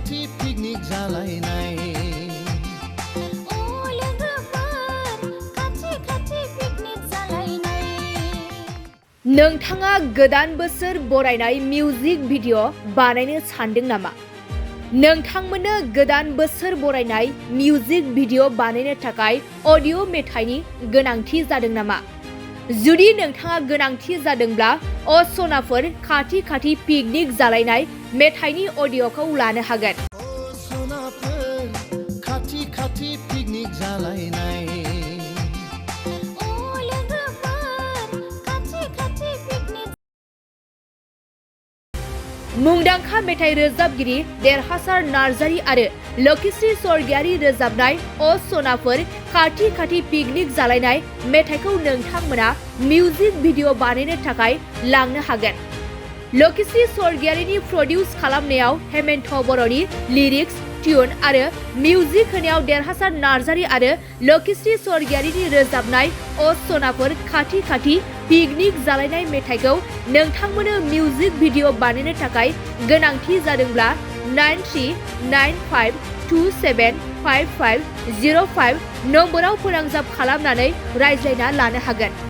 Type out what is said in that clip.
खाथि पिकनिक जालायनाय नोंथाङा गोदान बोसोर बरायनाय मिउजिक भिडिअ बानायनो सानदों नामा? नोंथांमोननो गोदान बोसोर बरायनाय मिउजिक भिडिअ बानायनो थाखाय अडिअ मेथाइनि गोनांथि जादों नामा? जुदि नोंथाङा गोनांथि जादोंब्ला असनाफोर खाथि खाथि पिकनिक जालायनाय मेथाइनि अडिअखौ लानो हागोन। असनाफोर खाथि खाथि पिकनिक जालायनाय मुंदांखा मेथाइ रोजाबगिरि देरहासार नार्जारी आरो लकिश्री स्वर्गियारी रोजाबनाय असनाफोर खाथि खाथि पिकनिक जालायनाय मेथाइखौ नोंथांमोना मिउजिक भिडिअ बानायनो थाखाय लांनो हागोन। लकिश्री स्वर्गियारीनि प्रडिउस खालामनायाव हेमन्त बर'नि लिरिक्स, ट्यून आरो मिउजिक होनायाव देरहासार नार्जारी आरो लकिश्री स्वर्गियारीनि रोजाबनाय असनाफोर खाथि खाथि पिकनिक जालायनाय मेथाइखौ नोंथांमोननो मिउजिक भिडिअ बानायनो थाखाय गोनांथि जादोंब्ला 9395275505 नम्बराव फोनांजाब खालामनानै रायज्लायना लानो हागोन।